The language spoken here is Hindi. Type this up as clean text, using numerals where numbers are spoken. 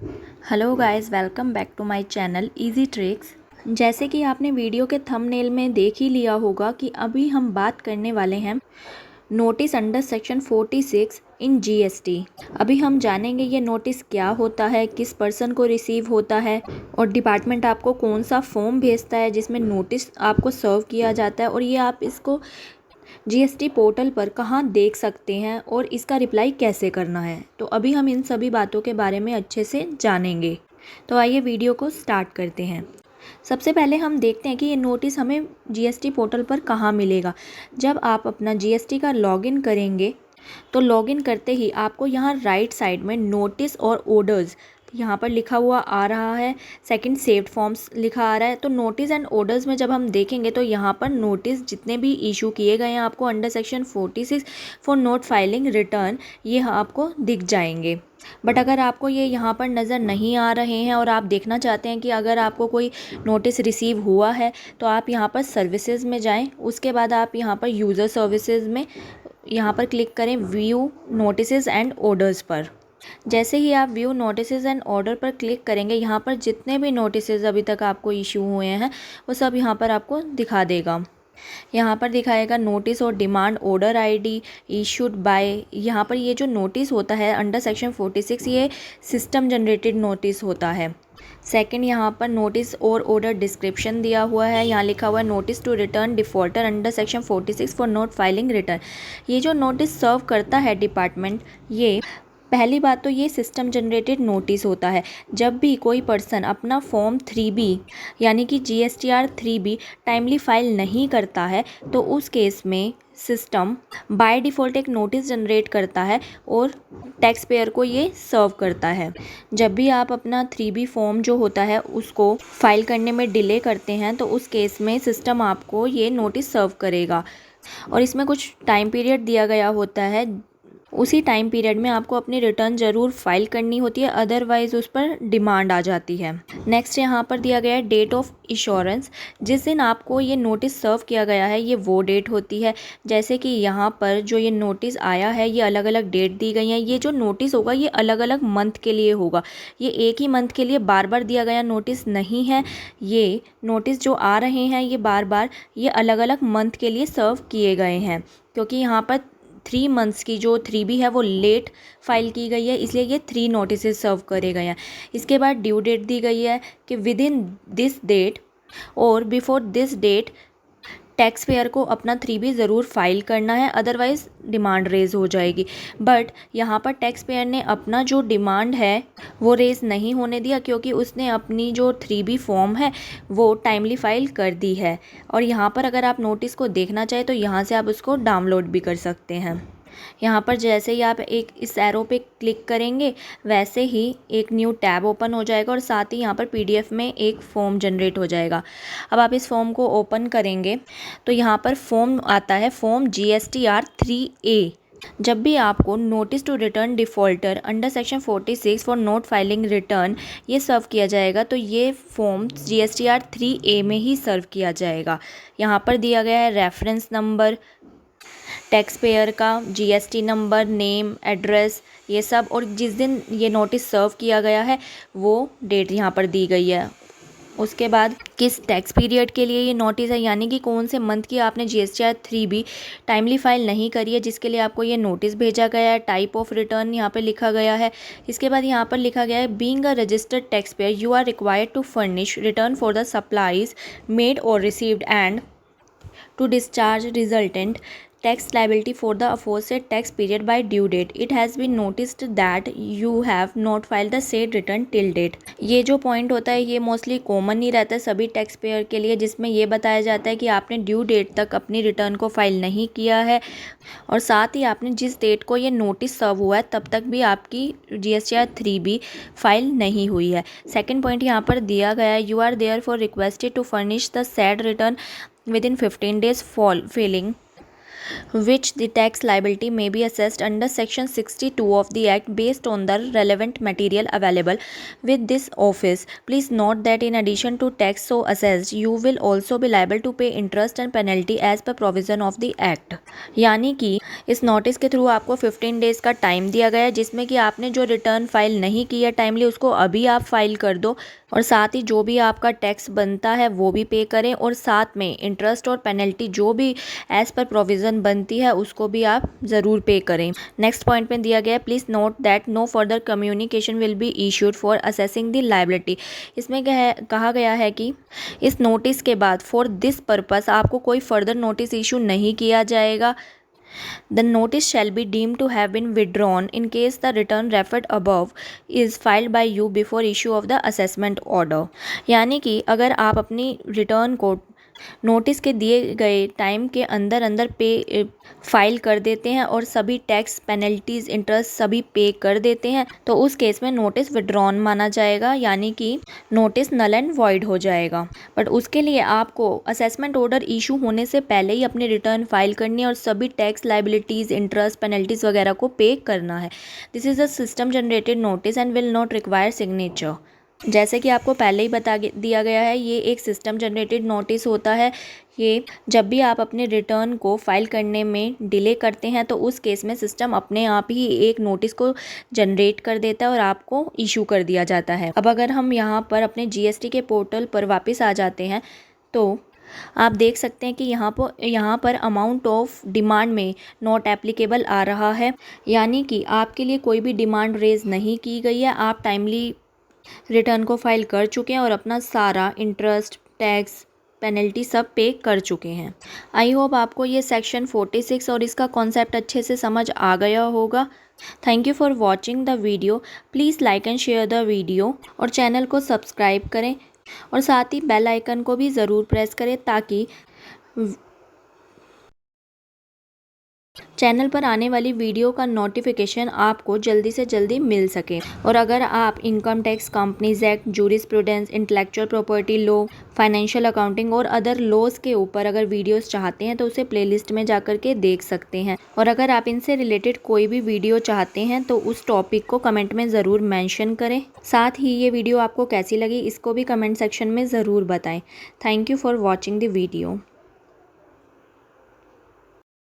Hello guys, welcome back to my channel easy tricks. जैसे कि आपने वीडियो के थंबनेल में देख ही लिया होगा कि अभी हम बात करने वाले हैं notice under section 46 in GST. अभी हम जानेंगे ये नोटिस क्या होता है, किस पर्सन को रिसीव होता है और डिपार्टमेंट आपको कौन सा फॉर्म भेजता है जिसमें नोटिस आपको सर्व किया जाता है, और ये आप इसको जीएसटी पोर्टल पर कहाँ देख सकते हैं और इसका रिप्लाई कैसे करना है। तो अभी हम इन सभी बातों के बारे में अच्छे से जानेंगे। तो आइए वीडियो को स्टार्ट करते हैं। सबसे पहले हम देखते हैं कि ये नोटिस हमें जीएसटी पोर्टल पर कहाँ मिलेगा। जब आप अपना जीएसटी का लॉगिन करेंगे तो लॉगिन करते ही आपको यहाँ राइट साइड में नोटिस और ऑर्डर्स यहाँ पर लिखा हुआ आ रहा है। सेकंड सेव्ड फॉर्म्स लिखा आ रहा है। तो नोटिस एंड ऑर्डर्स में जब हम देखेंगे तो यहाँ पर नोटिस जितने भी इशू किए गए हैं आपको under section 46 for not filing return, ये आपको दिख जाएंगे। बट अगर आपको ये यहाँ पर नज़र नहीं आ रहे हैं और आप देखना चाहते हैं कि अगर आपको कोई नोटिस रिसीव हुआ है तो आप यहाँ पर सर्विसेज में जाएं। उसके बाद आप यहाँ पर यूज़र सर्विसेज में यहाँ पर क्लिक करें व्यू नोटिसेज एंड ऑर्डर्स पर। जैसे ही आप व्यू नोटिसेज एंड ऑर्डर पर क्लिक करेंगे, यहाँ पर जितने भी नोटिसेज अभी तक आपको इशू हुए हैं वो सब यहाँ पर आपको दिखा देगा। यहाँ पर दिखाएगा नोटिस और demand order ID issued by. यहाँ पर ये जो नोटिस होता है अंडर सेक्शन 46, ये सिस्टम जनरेटेड नोटिस होता है। सेकंड, यहाँ पर नोटिस और ऑर्डर डिस्क्रिप्शन दिया हुआ है। यहाँ लिखा हुआ है notice to return defaulter under section 46 for not filing return. ये जो नोटिस सर्व करता है डिपार्टमेंट, ये पहली बात तो ये सिस्टम जनरेटेड नोटिस होता है। जब भी कोई पर्सन अपना फॉर्म 3B यानी कि GSTR 3B टाइमली फाइल नहीं करता है तो उस केस में सिस्टम बाय डिफ़ॉल्ट एक नोटिस जनरेट करता है और टैक्स पेयर को ये सर्व करता है। जब भी आप अपना 3B फॉर्म जो होता है उसको फाइल करने में डिले करते हैं तो उस केस में सिस्टम आपको ये नोटिस सर्व करेगा और इसमें कुछ टाइम पीरियड दिया गया होता है। उसी टाइम पीरियड में आपको अपनी रिटर्न ज़रूर फाइल करनी होती है, अदरवाइज़ उस पर डिमांड आ जाती है। नेक्स्ट यहाँ पर दिया गया है डेट ऑफ इश्योरेंस। जिस दिन आपको ये नोटिस सर्व किया गया है ये वो डेट होती है। जैसे कि यहाँ पर जो ये नोटिस आया है ये अलग अलग डेट दी गई हैं। ये जो नोटिस होगा ये अलग अलग मंथ के लिए होगा। ये एक ही मंथ के लिए बार बार दिया गया नोटिस नहीं है। ये नोटिस जो आ रहे हैं ये बार बार ये अलग अलग मंथ के लिए सर्व किए गए हैं, क्योंकि यहाँ पर 3 मंथ्स की जो 3B है वो लेट फाइल की गई है, इसलिए ये 3 नोटिसेस सर्व करे गए हैं। इसके बाद ड्यू डेट दी गई है कि विद इन दिस डेट और before this date tax payer को अपना 3B ज़रूर फाइल करना है, अदरवाइज़ डिमांड रेज़ हो जाएगी। बट यहाँ पर टैक्स पेयर ने अपना जो डिमांड है वो रेज़ नहीं होने दिया, क्योंकि उसने अपनी जो 3B फॉर्म है वो टाइमली फाइल कर दी है। और यहाँ पर अगर आप नोटिस को देखना चाहें तो यहाँ से आप उसको डाउनलोड भी कर सकते हैं। यहाँ पर जैसे ही आप एक इस एरो पे क्लिक करेंगे वैसे ही एक न्यू टैब ओपन हो जाएगा और साथ ही यहाँ पर PDF में एक फॉर्म जनरेट हो जाएगा। अब आप इस फॉर्म को ओपन करेंगे तो यहाँ पर फॉर्म आता है फॉर्म GSTR 3A। जब भी आपको notice to return defaulter under section 46 for not filing return ये सर्व किया जाएगा तो ये फॉर्म GSTR 3A में ही सर्व किया जाएगा। यहाँ पर दिया गया है रेफरेंस नंबर, टैक्स पेयर का GST नंबर, नेम, एड्रेस, ये सब, और जिस दिन ये नोटिस सर्व किया गया है वो डेट यहाँ पर दी गई है। उसके बाद किस टैक्स पीरियड के लिए ये नोटिस है, यानी कि कौन से मंथ की आपने GSTR 3B टाइमली फाइल नहीं करी है जिसके लिए आपको ये नोटिस भेजा गया है। टाइप ऑफ रिटर्न यहाँ पर लिखा गया है। इसके बाद यहाँ पर लिखा गया है being a registered tax payer you are required to furnish return for the supplies made और received and to discharge resultant tax liability for the aforesaid tax period by due date. It has been noticed that you have not filed the said return till date. ये जो पॉइंट होता है ये मोस्टली कॉमन ही रहता है सभी टैक्स पेयर के लिए, जिसमें ये बताया जाता है कि आपने ड्यू डेट तक अपनी रिटर्न को फाइल नहीं किया है और साथ ही आपने जिस डेट को ये नोटिस सर्व हुआ है तब तक भी आपकी GSTR 3B फाइल नहीं हुई है। सेकेंड पॉइंट यहाँ पर दिया गया है you are therefore requested to furnish the said return within 15 days following which the tax liability may be assessed under Section 62 of the Act based on the relevant material available with this office. Please note that in addition to tax so assessed, you will also be liable to pay interest and penalty as per provision of the Act. यानी कि इस नोटिस के थ्रू आपको 15 डेज़ का टाइम दिया गया है, जिसमें कि आपने जो रिटर्न फाइल नहीं किया टाइमली उसको अभी आप फाइल कर दो और साथ ही जो भी आपका टैक्स बनता है वो भी पे करें और साथ में इंटरेस्ट और पेनल्टी जो भी एज़ पर प्रोविज़न बनती है उसको भी आप ज़रूर पे करें। नेक्स्ट पॉइंट में दिया गया है, please note that no further communication will be issued for assessing the liability. इसमें कहा गया है कि इस नोटिस के बाद फॉर दिस पर्पस आपको कोई फर्दर नोटिस इशू नहीं किया जाएगा। The notice shall be deemed to have been withdrawn in case the return referred above is filed by you before issue of the assessment order। यानी कि अगर आप अपनी रिटर्न को नोटिस के दिए गए टाइम के अंदर अंदर फाइल कर देते हैं और सभी टैक्स पेनल्टीज़ इंटरेस्ट सभी पे कर देते हैं तो उस केस में नोटिस विड्रॉन माना जाएगा, यानी कि नोटिस नल एंड वॉइड हो जाएगा। बट उसके लिए आपको असेसमेंट ऑर्डर इशू होने से पहले ही अपनी रिटर्न फाइल करनी है और सभी टैक्स लाइबिलिटीज़ इंटरेस्ट पेनल्टीज़ वगैरह को पे करना है। This is a system generated notice and will not require signature. जैसे कि आपको पहले ही बता दिया गया है, ये एक सिस्टम जनरेटेड नोटिस होता है। ये जब भी आप अपने रिटर्न को फाइल करने में डिले करते हैं तो उस केस में सिस्टम अपने आप ही एक नोटिस को जनरेट कर देता है और आपको इशू कर दिया जाता है। अब अगर हम यहाँ पर अपने जीएसटी के पोर्टल पर वापस आ जाते हैं तो आप देख सकते हैं कि यहाँ पर अमाउंट ऑफ डिमांड में नॉट एप्लीकेबल आ रहा है, यानी कि आपके लिए कोई भी डिमांड रेज नहीं की गई है। आप टाइमली रिटर्न को फाइल कर चुके हैं और अपना सारा इंटरेस्ट टैक्स पेनल्टी सब पे कर चुके हैं। आई होप आपको ये सेक्शन 46 और इसका कॉन्सेप्ट अच्छे से समझ आ गया होगा। Thank you for watching the video. Please like and share the video और चैनल को सब्सक्राइब करें और साथ ही बेल आइकन को भी ज़रूर प्रेस करें ताकि चैनल पर आने वाली वीडियो का नोटिफिकेशन आपको जल्दी से जल्दी मिल सके। और अगर आप income tax, companies act, jurisprudence, intellectual property law, financial accounting और अदर लॉज के ऊपर अगर वीडियोस चाहते हैं तो उसे प्लेलिस्ट में जाकर के देख सकते हैं। और अगर आप इनसे रिलेटेड कोई भी वीडियो चाहते हैं तो उस टॉपिक को कमेंट में ज़रूर मेंशन करें। साथ ही ये वीडियो आपको कैसी लगी इसको भी कमेंट सेक्शन में ज़रूर बताएं। Thank you for watching the video.